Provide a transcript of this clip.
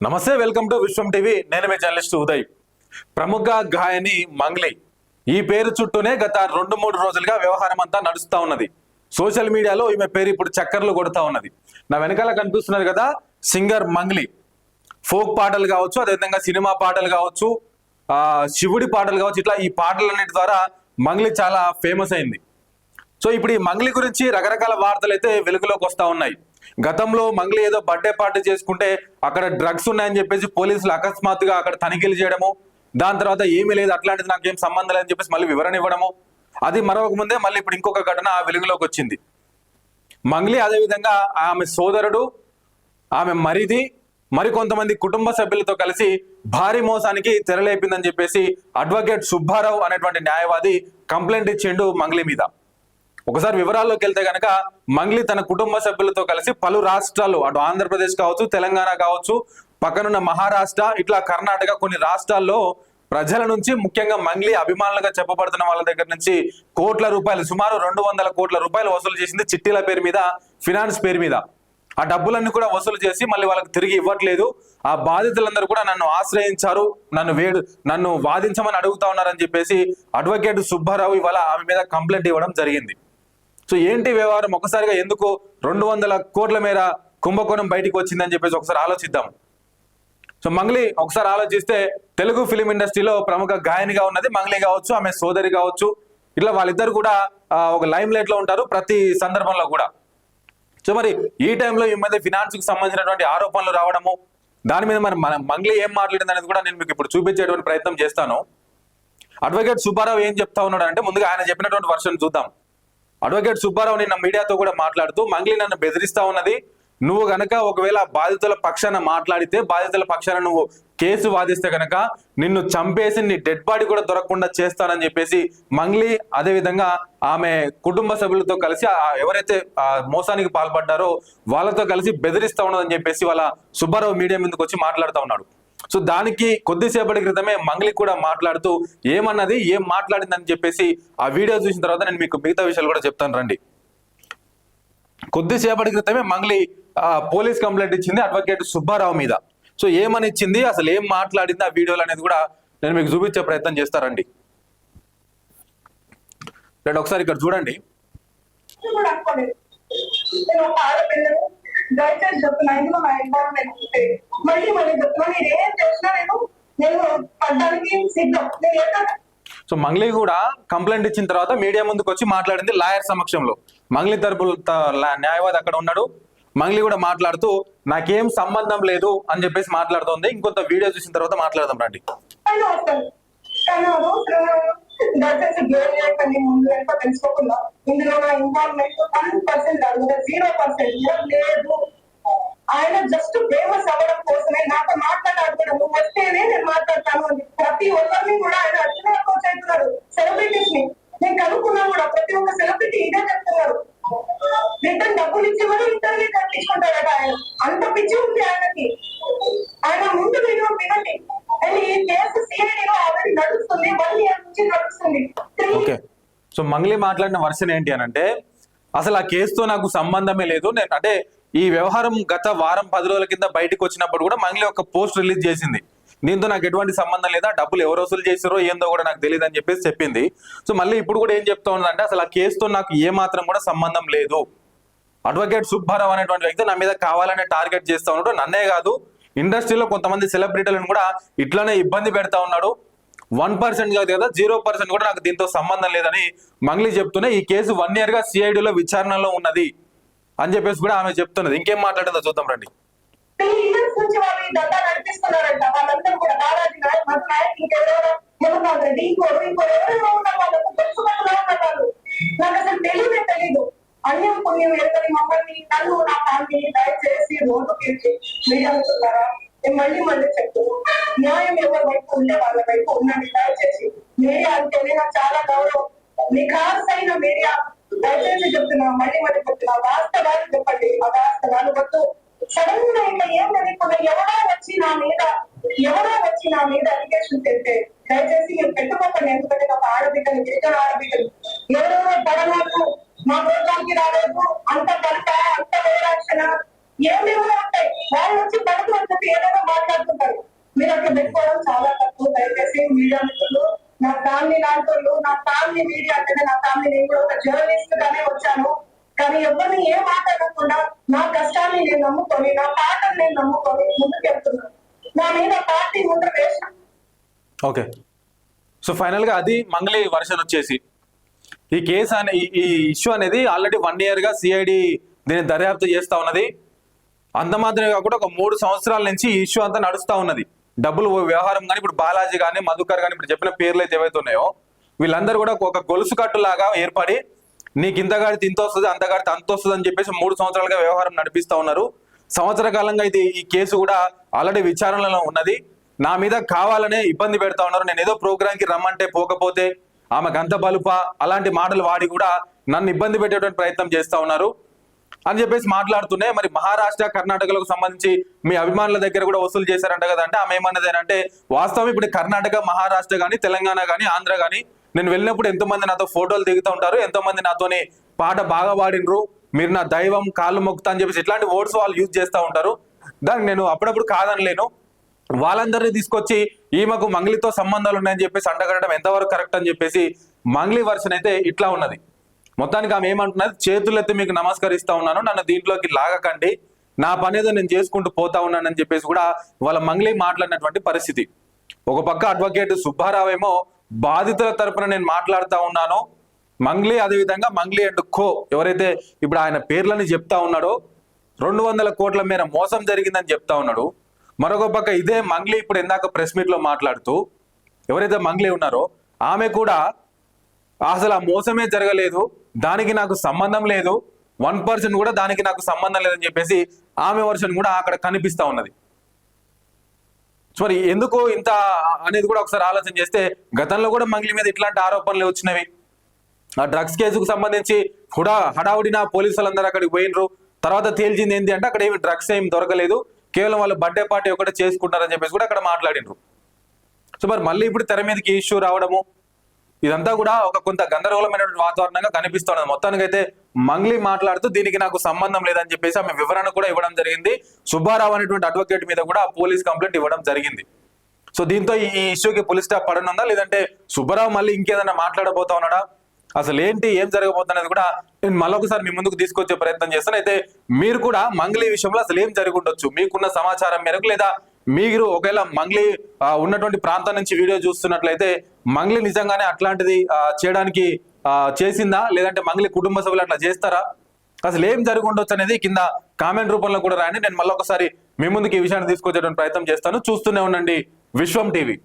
నమస్తే, welcome to Vishwam TV. నేను మీ journalist Uday. ప్రముఖ గాయని మంగ్లీ ఈ పేరు చుట్టూనే గత 2-3 రోజులుగా వ్యవహారం అంతా నడుస్తూ ఉన్నది. సోషల్ మీడియాలో ఈమె పేరు ఇప్పుడు చక్కర్లు కొడుతూ ఉన్నది. నా వెనకాల కనిపిస్తున్నది కదా సింగర్ మంగ్లీ. ఫోక్ పాటలు కావచ్చు, అదేవిధంగా సినిమా పాటలు కావచ్చు, శివుడి పాటలు కావచ్చు, ఇట్లా ఈ పాటలన్నిటి ద్వారా మంగ్లీ చాలా ఫేమస్ అయింది. సో ఇప్పుడు ఈ మంగ్లీ గురించి రకరకాల వార్తలు అయితే వెలుగులోకి వస్తూ ఉన్నాయి. గతంలో మంగ్లీ ఏదో బర్త్డే పార్టీ చేసుకుంటే అక్కడ డ్రగ్స్ ఉన్నాయని చెప్పేసి పోలీసులు అకస్మాత్తుగా అక్కడ తనిఖీలు చేయడము, దాని తర్వాత ఏమీ లేదు, అట్లాంటిది నాకేం సంబంధం లేదని చెప్పేసి మళ్ళీ వివరణ ఇవ్వడము, అది మరొక ముందే మళ్ళీ ఇప్పుడు ఇంకొక ఘటన వెలుగులోకి వచ్చింది. మంగ్లీ అదేవిధంగా ఆమె సోదరుడు, ఆమె మరికొంతమంది కుటుంబ సభ్యులతో కలిసి భారీ మోసానికి తెరలేపిందని చెప్పేసి అడ్వకేట్ సుబ్బారావు అనేటువంటి న్యాయవాది కంప్లైంట్ ఇచ్చిండు మంగ్లీ మీద. ఒకసారి వివరాల్లోకి వెళ్తే కనుక మంగ్లీ తన కుటుంబ సభ్యులతో కలిసి పలు రాష్ట్రాలు, అటు ఆంధ్రప్రదేశ్ కావచ్చు, తెలంగాణ కావచ్చు, పక్కనున్న మహారాష్ట్ర, ఇట్లా కర్ణాటక, కొన్ని రాష్ట్రాల్లో ప్రజల నుంచి, ముఖ్యంగా మంగ్లీ అభిమానులుగా చెప్పబడుతున్న వాళ్ళ దగ్గర నుంచి కోట్ల రూపాయలు, సుమారు 200 కోట్ల రూపాయలు వసూలు చేసింది. చిట్టీల పేరు మీద, ఫినాన్స్ పేరు మీద. ఆ డబ్బులన్నీ కూడా వసూలు చేసి మళ్ళీ వాళ్ళకి తిరిగి ఇవ్వట్లేదు. ఆ బాధితులందరూ కూడా నన్ను ఆశ్రయించారు, నన్ను వాదించమని అడుగుతా ఉన్నారని చెప్పేసి అడ్వకేట్ సుబ్బారావు ఇవాళ ఆమె మీద కంప్లైంట్ ఇవ్వడం జరిగింది. సో ఏంటి వ్యవహారం, ఒకసారిగా ఎందుకు 200 కోట్ల మేర కుంభకోణం బయటికి వచ్చిందని చెప్పేసి ఒకసారి ఆలోచిద్దాం. సో మంగ్లీ ఒకసారి ఆలోచిస్తే తెలుగు ఫిలిం ఇండస్ట్రీలో ప్రముఖ గాయనిగా ఉన్నది మంగ్లీ కావచ్చు, ఆమె సోదరి కావచ్చు, ఇట్లా వాళ్ళిద్దరు కూడా ఒక లైమ్ లైట్ లో ఉంటారు ప్రతి సందర్భంలో కూడా. సో మరి ఈ టైంలో ఈ మధ్య ఫినాన్స్ కి సంబంధించినటువంటి ఆరోపణలు రావడము, దాని మీద మరి మంగ్లీ ఏం మాట్లాడింది అనేది కూడా నేను మీకు ఇప్పుడు చూపించేటువంటి ప్రయత్నం చేస్తాను. అడ్వకేట్ సుబ్బారావు ఏం చెప్తా ఉన్నాడు అంటే, ముందుగా ఆయన చెప్పినటువంటి వర్షన్ చూద్దాం. అడ్వకేట్ సుబ్బారావు నిన్న మీడియాతో కూడా మాట్లాడుతూ, మంగ్లీ నన్ను బెదిరిస్తా ఉన్నది, నువ్వు గనక ఒకవేళ బాధితుల పక్షాన మాట్లాడితే, బాధితుల పక్షాన నువ్వు కేసు వాదిస్తే గనక నిన్ను చంపేసి నీ డెడ్ బాడీ కూడా దొరకకుండా చేస్తానని చెప్పేసి మంగ్లీ అదేవిధంగా ఆమె కుటుంబ సభ్యులతో కలిసి ఎవరైతే మోసానికి పాల్పడ్డారో వాళ్ళతో కలిసి బెదిరిస్తా ఉన్నదని చెప్పేసి వాళ్ళ సుబ్బారావు మీడియా ముందుకు వచ్చి మాట్లాడుతూ ఉన్నాడు. సో దానికి కొద్దిసేపటి క్రితమే మంగ్లీ కూడా మాట్లాడుతూ ఏమన్నది, ఏం మాట్లాడిందని చెప్పేసి ఆ వీడియో చూసిన తర్వాత నేను మీకు మిగతా విషయాలు కూడా చెప్తాను రండి. కొద్దిసేపటి క్రితమే మంగ్లీ పోలీస్ కంప్లైంట్ ఇచ్చింది అడ్వకేట్ సుబ్బారావు మీద. సో ఏమని ఇచ్చింది, అసలు ఏం మాట్లాడింది ఆ వీడియోలు అనేది కూడా నేను మీకు చూపించే ప్రయత్నం చేస్తారండి. రండి ఒకసారి ఇక్కడ చూడండి. దయచేసి చెప్తున్నా, ఇందులో నా ఎన్వైరన్మెంట్ ఉంటే మళ్ళీ చెప్తున్నా, నేను ఏం చేసినా నేను పడ్డానికి సిద్ధం. సో మంగ్లీ కూడా కంప్లైంట్ ఇచ్చిన తర్వాత మీడియా ముందుకు వచ్చి మాట్లాడింది లాయర్ సమక్షంలో. మంగ్లీ తరపు న్యాయవాది అక్కడ ఉన్నాడు. మంగ్లీ కూడా మాట్లాడుతూ నాకేం సంబంధం లేదు అని చెప్పేసి మాట్లాడుతోంది. ఇంకొంత వీడియో చూసిన తర్వాత మాట్లాడదాం రండి. దయచేసి బ్లేమ్ చేయకండి, ముందు వెనక తెలుసుకోకుండా. ఇందులో నా ఇన్వాల్వ్మెంట్ 100% కాదు, 0% లేదు. ఆయన జస్ట్ ఫేమస్ అవ్వడం కోసమే నాతో మాట్లాడాడు. నువ్వు వస్తేనే నేను మాట్లాడతాను అని ప్రతి ఒక్కరిని కూడా ఆయన అట్లా అప్రోచ్ అవుతున్నారు. సెలబ్రిటీస్ ని నేను కనుక్కున్నా కూడా ప్రతి ఒక్క సెలబ్రిటీ ఇదే చెప్తున్నారు, రిటర్న్ డబ్బులు ఇచ్చి కూడా ఇంటర్వ్యూ కట్టించుకుంటాడట. ఆయన అంత పిచ్చి ఉంది ఆయనకి. ఆయన ముందు వీడియో వినండి. ఈ కేసు సిఐడిలో ఆల్రెడీ నడుస్తుంది, 1 year నుంచి నడుస్తుంది. ఓకే, సో మంగ్లీ మాట్లాడిన వర్షన్ ఏంటి అని అంటే, అసలు ఆ కేసుతో నాకు సంబంధమే లేదు. నేను అంటే ఈ వ్యవహారం గత వారం 10 రోజుల కింద బయటకు వచ్చినప్పుడు కూడా మంగ్లీ ఒక పోస్ట్ రిలీజ్ చేసింది. దీంతో నాకు ఎటువంటి సంబంధం లేదా, డబ్బులు ఎవరు వసూలు చేసారో ఏందో కూడా నాకు తెలియదు అని చెప్పేసి చెప్పింది. సో మళ్ళీ ఇప్పుడు కూడా ఏం చెప్తా ఉందంటే, అసలు ఆ కేసుతో నాకు ఏ మాత్రం కూడా సంబంధం లేదు. అడ్వకేట్ సుబ్బారావు అనేటువంటి వ్యక్తి నా మీద కావాలనే టార్గెట్ చేస్తా ఉన్నాడు. నన్నే కాదు, ఇండస్ట్రీలో కొంతమంది సెలబ్రిటీలను కూడా ఇట్లానే ఇబ్బంది పెడతా ఉన్నాడు. 1% కాదు కదా, 0% కూడా నాకు దీంతో సంబంధం లేదని మంగ్లీ చెప్తూనే ఈ కేసు 1 year గా సిఐడిలో విచారణలో ఉన్నది అని చెప్పేసి కూడా ఆమె చెప్తున్నది. ఇంకేం మాట్లాడిందో చూద్దాం రండి. తెలీదు అన్యం పుణ్యం ఎరుగని మమ్మల్ని, నన్ను, నా ఫ్యామిలీని దయచేసి రోడ్డుకి మీడియాడుతున్నారా? నేను మళ్ళీ చెప్తూ, న్యాయం ఎవరి వైపు ఉండే వాళ్ళ వైపు ఉన్నది. దయచేసి మీడియా అంటేనే నాకు చాలా గౌరవం. నిఖార్సైన మీడియా, దయచేసి చెప్తున్నా, మళ్ళీ చెప్తున్నా, వాస్తవాలు చెప్పండి. ఆ వాస్తవాలు వద్దు. సడన్ గా ఇంకా ఏం తెలియకుండా ఎవరో వచ్చి నా మీద అలిగేషన్ చేస్తే దయచేసి మీరు పెట్టుకోకండి. ఎందుకంటే ఒక ఆడబిడ్డలు, గిరిజన ఆడబిడ్డలు ఎవరెవరో పడలేదు, మా ప్రోగ్రాంకి రాలేదు, అంత కనుక అంత వేరాక్షణ ఏమేమో ఉంటాయి. వాళ్ళు వచ్చి పడుతూ వచ్చి ఏదైనా మాట్లాడుతుంటారు. మీరు అట్లా పెట్టుకోవడం చాలా తప్పు. దయచేసి మీడియా మిత్రులు, నా ఫ్యామిలీ లాంటి వాళ్ళు, నా ఫ్యామిలీ మీడియా అంటేనే నా ఫ్యామిలీ, నేను కూడా ఒక జర్నలిస్ట్ గానే వచ్చాను. కానీ ఎవరిని ఏం మాట్లాడకుండా నా కష్టాన్ని నేను నమ్ముకొని, నా పాటను నేను నమ్ముకొని ముందుకు వెళ్తున్నాను. నా మీద పార్టీ ముందు వేసిన ఓకే. సో ఫైనల్ గా అది మంగళి వర్షన్ వచ్చేసి ఈ కేసు అనే ఈ ఇష్యూ అనేది ఆల్రెడీ 1 year గా సిఐడి దీన్ని దర్యాప్తు చేస్తా ఉన్నది. అంత మాత్రమే కాకుండా ఒక 3 సంవత్సరాల నుంచి ఈ ఇష్యూ అంతా నడుస్తా ఉన్నది. డబ్బులు వ్యవహారం కానీ ఇప్పుడు బాలాజీ కానీ మధుకర్ కానీ ఇప్పుడు చెప్పిన పేర్లు అయితే ఏవైతే ఉన్నాయో వీళ్ళందరూ కూడా ఒక గొలుసు కట్టులాగా ఏర్పడి నీకు ఇంత గాడితే ఇంత వస్తుంది, అంత గాడితే అంత వస్తుంది అని చెప్పేసి 3 సంవత్సరాలుగా వ్యవహారం నడిపిస్తా ఉన్నారు. సంవత్సర కాలంగా ఇది ఈ కేసు కూడా ఆల్రెడీ విచారణలో ఉన్నది. నా మీద కావాలనే ఇబ్బంది పెడతా ఉన్నారు. నేను ఏదో ప్రోగ్రామ్ కి రమ్మంటే పోకపోతే ఆమెకు అంత బలుప అలాంటి మాటలు వాడి కూడా నన్ను ఇబ్బంది పెట్టేటువంటి ప్రయత్నం చేస్తా ఉన్నారు అని చెప్పేసి మాట్లాడుతున్నాయి. మరి మహారాష్ట్ర కర్ణాటకలకు సంబంధించి మీ అభిమానుల దగ్గర కూడా వసూలు చేశారంట కదా అంటే ఆమె ఏమన్నది అంటే వాస్తవం ఇప్పుడు కర్ణాటక, మహారాష్ట్ర కానీ, తెలంగాణ కానీ, ఆంధ్ర కానీ నేను వెళ్ళినప్పుడు ఎంతో మంది నాతో ఫోటోలు దిగుతూ ఉంటారు, ఎంతో మంది నాతోని పాట బాగా పాడినరు, మీరు నా దైవం, కాళ్ళు మొక్కుతా అని చెప్పేసి ఇట్లాంటి వర్డ్స్ వాళ్ళు యూజ్ చేస్తూ ఉంటారు. దానికి నేను అప్పుడప్పుడు కాదనలేను. వాళ్ళందరినీ తీసుకొచ్చి ఈమెకు మంగ్లీతో సంబంధాలు ఉన్నాయని చెప్పేసి అంటగడటం ఎంతవరకు కరెక్ట్ అని చెప్పేసి మంగ్లీ వర్షన్ అయితే ఇట్లా ఉన్నది. మొత్తానికి ఆమె ఏమంటున్నది, చేతులెత్తి మీకు నమస్కరిస్తా ఉన్నాను, నన్ను దీంట్లోకి లాగకండి, నా పని ఏదో నేను చేసుకుంటూ పోతా ఉన్నానని చెప్పేసి కూడా వాళ్ళ మంగ్లీ మాట్లాడినటువంటి పరిస్థితి. ఒక పక్క అడ్వకేట్ సుబ్బారావు ఏమో బాధితుల తరపున నేను మాట్లాడుతా ఉన్నాను, మంగ్లీ అదేవిధంగా మంగ్లీ అండ్ కో ఎవరైతే ఇప్పుడు ఆయన పేర్లని చెప్తా ఉన్నాడో 200 కోట్ల మేర మోసం జరిగిందని చెప్తా ఉన్నాడు. మరొక పక్క ఇదే మంగ్లీ ఇప్పుడు ఇందాక ప్రెస్ మీట్ లో మాట్లాడుతూ ఎవరైతే మంగ్లీ ఉన్నారో ఆమె కూడా అసలు ఆ మోసమే జరగలేదు, దానికి నాకు సంబంధం లేదు, 1% కూడా దానికి నాకు సంబంధం లేదని చెప్పేసి ఆమె వర్షన్ కూడా అక్కడ కనిపిస్తా ఉన్నది. మరి ఎందుకు ఇంత అనేది కూడా ఒకసారి ఆలోచన చేస్తే గతంలో కూడా మంగ్లీ మీద ఇట్లాంటి ఆరోపణలు వచ్చినవి. ఆ డ్రగ్స్ కేసుకు సంబంధించి కూడా హడావుడిన పోలీసులందరూ అక్కడికి పోయినరు. తర్వాత తేల్చింది ఏంటి అంటే అక్కడ ఏమి డ్రగ్స్ ఏమి దొరకలేదు, కేవలం వాళ్ళు బర్త్డే పార్టీ ఒకటే చేసుకుంటారని చెప్పేసి కూడా అక్కడ మాట్లాడినరు. సో మరి మళ్ళీ ఇప్పుడు తెర మీదకి ఇష్యూ రావడము ఇదంతా కూడా ఒక కొంత గందరగోళమైనటువంటి వాతావరణంగా కనిపిస్తున్నది. మొత్తానికైతే మంగ్లీ మాట్లాడుతూ దీనికి నాకు సంబంధం లేదని చెప్పేసి ఆమె వివరణ కూడా ఇవ్వడం జరిగింది. సుబ్బారావు అనేటువంటి అడ్వకేట్ మీద కూడా పోలీస్ కంప్లైంట్ ఇవ్వడం జరిగింది. సో దీంతో ఈ ఇష్యూకి పులి స్టాప్ పడనుందా, లేదంటే సుబ్బారావు మళ్ళీ ఇంకేదైనా మాట్లాడబోతా ఉన్నాడా, అసలు ఏంటి ఏం జరగబోతున్నది కూడా నేను మళ్ళొకసారి మీ ముందుకు తీసుకొచ్చే ప్రయత్నం చేస్తాను. అయితే మీరు కూడా మంగ్లీ విషయంలో అసలు ఏం జరిగి ఉండొచ్చు మీకున్న సమాచారం మేరకు, లేదా మీరు ఒకవేళ మంగ్లీ ఉన్నటువంటి ప్రాంతం నుంచి వీడియో చూస్తున్నట్లయితే మంగ్లీ నిజంగానే అట్లాంటిది చేయడానికి చేసిందా, లేదంటే మంగ్లీ కుటుంబ సభ్యులు అట్లా చేస్తారా, అసలు ఏం జరిగి ఉండొచ్చు అనేది కింద కామెంట్ రూపంలో కూడా రాయండి. నేను మళ్ళొకసారి మీ ముందుకు ఈ విషయాన్ని తీసుకొచ్చేటువంటి ప్రయత్నం చేస్తాను. చూస్తూనే ఉండండి విశ్వం టీవీ.